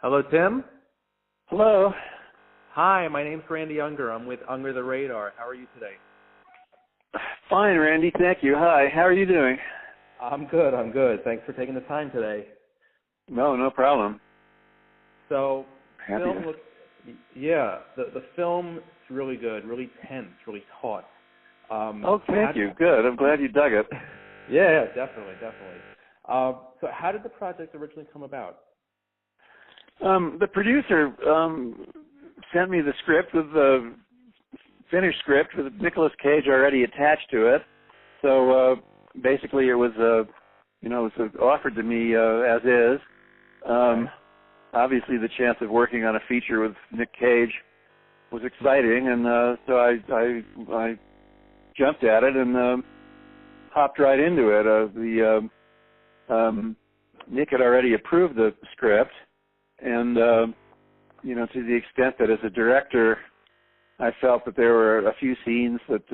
Hello, Tim. Hello. Hi, my name's Randy Unger. I'm with Unger the Radar. How are you today? Fine, Randy. Thank you. Hi. How are you doing? I'm good. Thanks for taking the time today. No problem. So, Happy film to. looks, yeah, the film is really good, really tense, really taut. Thank you. Good. I'm glad you dug it. Yeah, definitely. So how did the project originally come about? The producer sent me the script with the finished script with Nicolas Cage already attached to it. So basically, it was offered to me as is. Obviously, the chance of working on a feature with Nick Cage was exciting, and so I jumped at it and hopped right into it. Nick had already approved the script, and to the extent that as a director, I felt that there were a few scenes that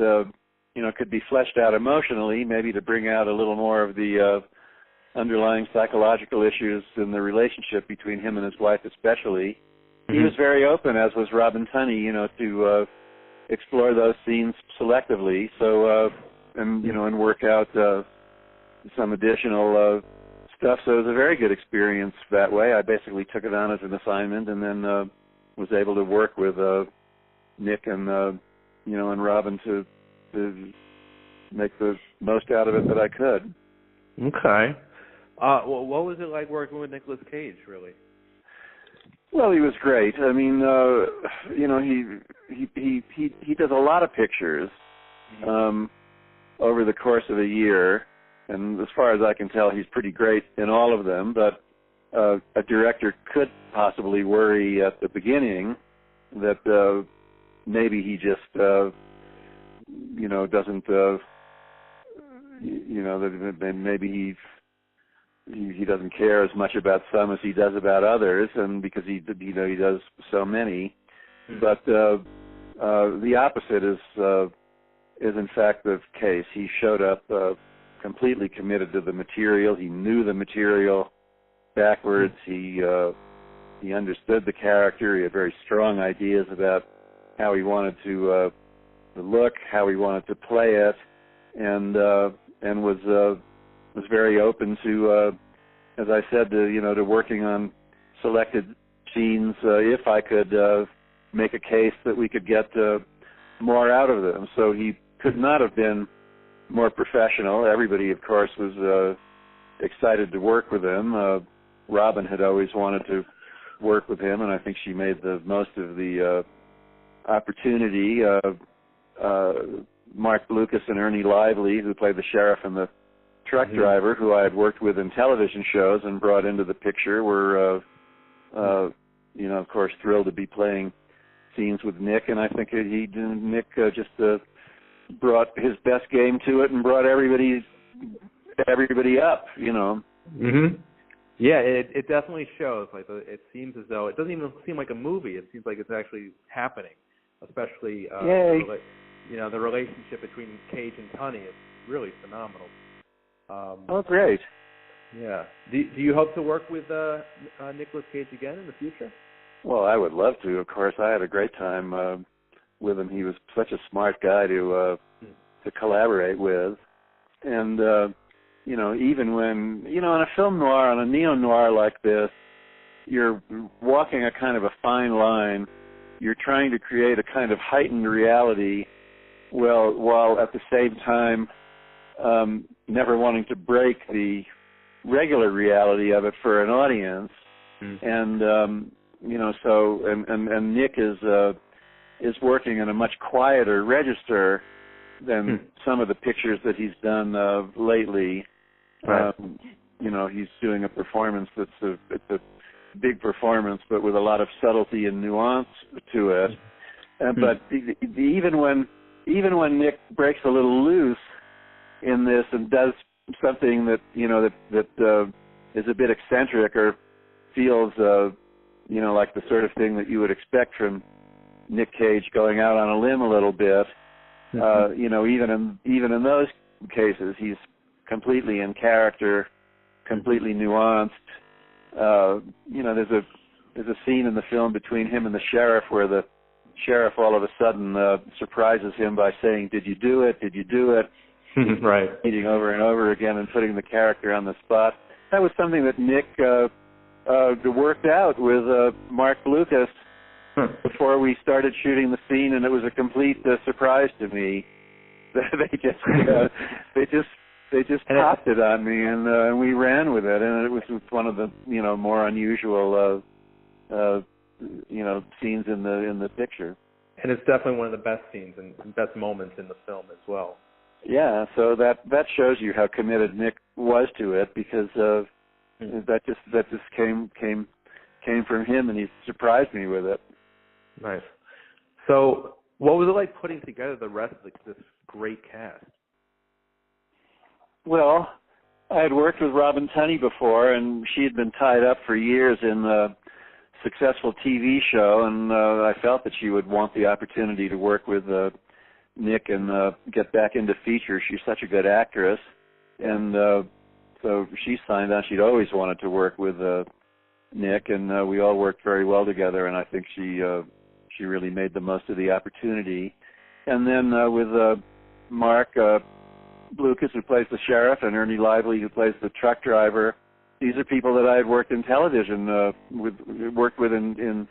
could be fleshed out emotionally, maybe to bring out a little more of the underlying psychological issues in the relationship between him and his wife, especially. Mm-hmm. He was very open, as was Robin Tunney, to explore those scenes selectively. So and work out some additional stuff. So it was a very good experience that way. I basically took it on as an assignment, and then was able to work with Nick and and Robin to make the most out of it that I could. Okay. Well, what was it like working with Nicolas Cage, really? Well, he was great. I mean, he does a lot of pictures over the course of a year, and as far as I can tell, he's pretty great in all of them. But a director could possibly worry at the beginning that maybe he just doesn't that maybe he doesn't care as much about some as he does about others, and because he does so many. But the opposite is in fact the case. He showed up completely committed to the material. He knew the material backwards. He understood the character. He had very strong ideas about how he wanted to look, how he wanted to play it, and was very open to, as I said, to working on selected scenes if I could make a case that we could get more out of them. So he could not have been more professional. Everybody, of course, was excited to work with him. Robin had always wanted to work with him, and I think she made the most of the opportunity. Mark Lucas and Ernie Lively, who played the sheriff and the truck driver, who I had worked with in television shows and brought into the picture, were, of course, thrilled to be playing scenes with Nick. And I think Nick just brought his best game to it and brought everybody up. Mm-hmm. Yeah, it definitely shows. Like it seems as though it doesn't even seem like a movie. It seems like it's actually happening, especially the relationship between Cage and Tunney is really phenomenal. Great. Yeah. Do you hope to work with Nicolas Cage again in the future? Well, I would love to. Of course, I had a great time with him. He was such a smart guy to collaborate with, and even when on a film noir, on a neo-noir like this, you're walking a kind of a fine line. You're trying to create a kind of heightened reality, while at the same time never wanting to break the regular reality of it for an audience. And and Nick is working in a much quieter register than some of the pictures that he's done lately. Right. He's doing a performance it's a big performance, but with a lot of subtlety and nuance to it. But even when Nick breaks a little loose in this and does something that is a bit eccentric or feels like the sort of thing that you would expect from Nick Cage, going out on a limb a little bit, even in those cases, he's completely in character, completely nuanced. There's there's a scene in the film between him and the sheriff where the sheriff all of a sudden surprises him by saying, "Did you do it? Did you do it?" Right. Repeating over and over again and putting the character on the spot. That was something that Nick worked out with Mark Lucas before we started shooting the scene, and it was a complete surprise to me. They just popped it on me, and we ran with it, and it was one of the more unusual scenes in the picture. And it's definitely one of the best scenes and best moments in the film as well. Yeah, so that shows you how committed Nick was to it, because that just came from him, and he surprised me with it. Nice. So, what was it like putting together the rest of this great cast? Well, I had worked with Robin Tunney before, and she had been tied up for years in a successful TV show, and I felt that she would want the opportunity to work with Nick and get back into features. She's such a good actress, and so she signed on. She'd always wanted to work with Nick, and we all worked very well together, and I think she really made the most of the opportunity. And then with Mark Lucas, who plays the sheriff, and Ernie Lively, who plays the truck driver, these are people that I had worked in television worked with in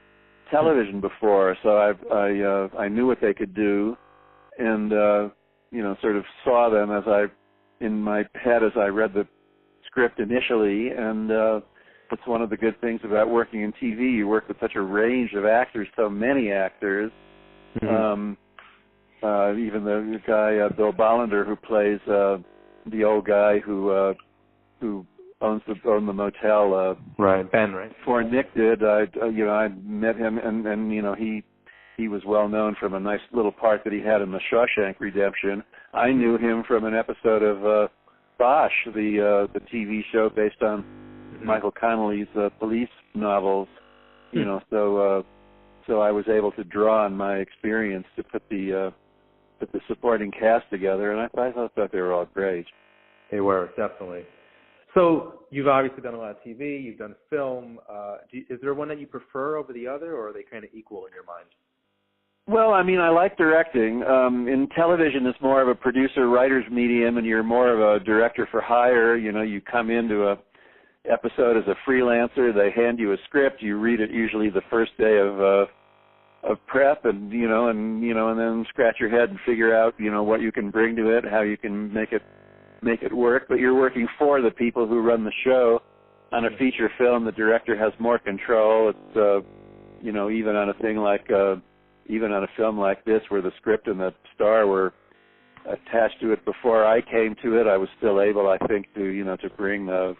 television before, so I knew what they could do, and sort of saw them in my head as I read the script initially. And it's one of the good things about working in TV. You work with such a range of actors, so many actors. Mm-hmm. Even the guy Bill Bollender, who plays the old guy who owned the motel. Right, Ben, right? Before Nick did, I met him, and he was well known from a nice little part that he had in the Shawshank Redemption. I knew him from an episode of Bosch, the TV show based on Michael Connelly's police novels. So I was able to draw on my experience to put the supporting cast together, and I thought they were all great. They were, definitely. So you've obviously done a lot of TV, you've done film. Is there one that you prefer over the other, or are they kind of equal in your mind? Well, I mean, I like directing. In television, it's more of a producer-writer's medium, and you're more of a director for hire. You come into a episode as a freelancer. They hand you a script. You read it usually the first day of prep, and then scratch your head and figure out what you can bring to it, how you can make it work. But you're working for the people who run the show. On a feature film, the director has more control. It's even on a thing like even on a film like this, where the script and the star were attached to it before I came to it, I was still able, I think, to bring a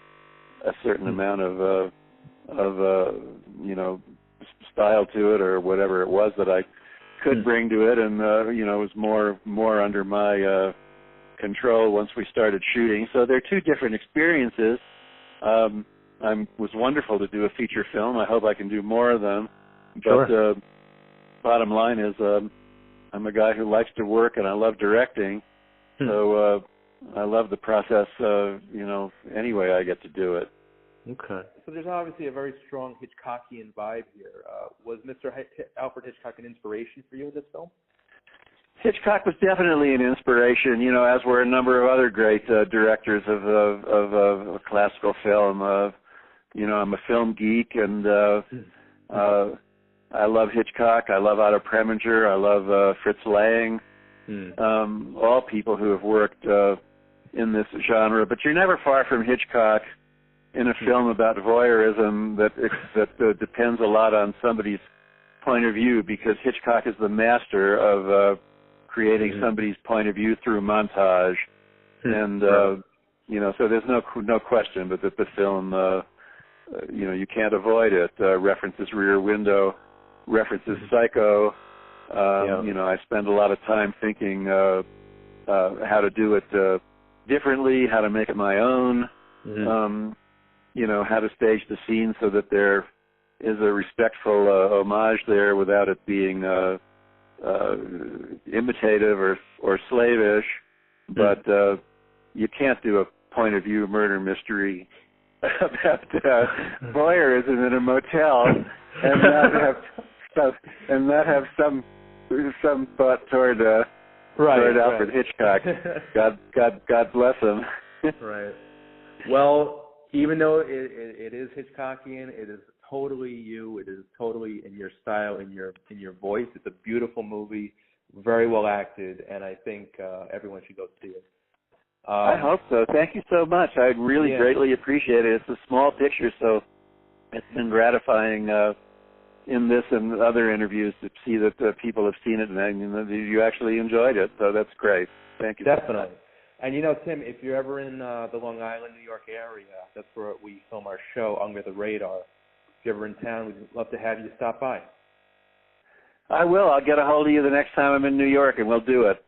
certain amount of style to it, or whatever it was that I could bring to it, and it was more under my control once we started shooting. So they're two different experiences. Was wonderful to do a feature film. I hope I can do more of them. But sure. Bottom line is, I'm a guy who likes to work, and I love directing. So I love the process. Any way I get to do it. Okay. So there's obviously a very strong Hitchcockian vibe here. Was Mr. Alfred Hitchcock an inspiration for you in this film? Hitchcock was definitely an inspiration, as were a number of other great directors of classical film. I'm a film geek, and I love Hitchcock. I love Otto Preminger. I love Fritz Lang. All people who have worked in this genre. But you're never far from Hitchcock in a film about voyeurism that depends a lot on somebody's point of view, because Hitchcock is the master of creating somebody's point of view through montage. And, so there's no question but that the film, you can't avoid it. References Rear Window, references Psycho. I spend a lot of time thinking how to do it differently, how to make it my own, how to stage the scene so that there is a respectful homage there without it being imitative or slavish. But you can't do a point of view murder mystery about voyeurism in a motel not have some thought toward Alfred Hitchcock. God bless him. Right. Well, even though it is Hitchcockian, it is totally you. It is totally in your style, in your voice. It's a beautiful movie, very well acted, and I think everyone should go see it. I hope so. Thank you so much. I really greatly appreciate it. It's a small picture, so it's been gratifying in this and other interviews to see that people have seen it and you actually enjoyed it. So that's great. Thank you. Definitely. And Tim, if you're ever in the Long Island, New York area, that's where we film our show, Under the Radar. If you're ever in town, we'd love to have you stop by. I will. I'll get a hold of you the next time I'm in New York, and we'll do it.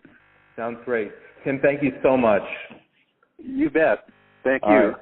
Sounds great. Tim, thank you so much. You bet. Thank you. All right.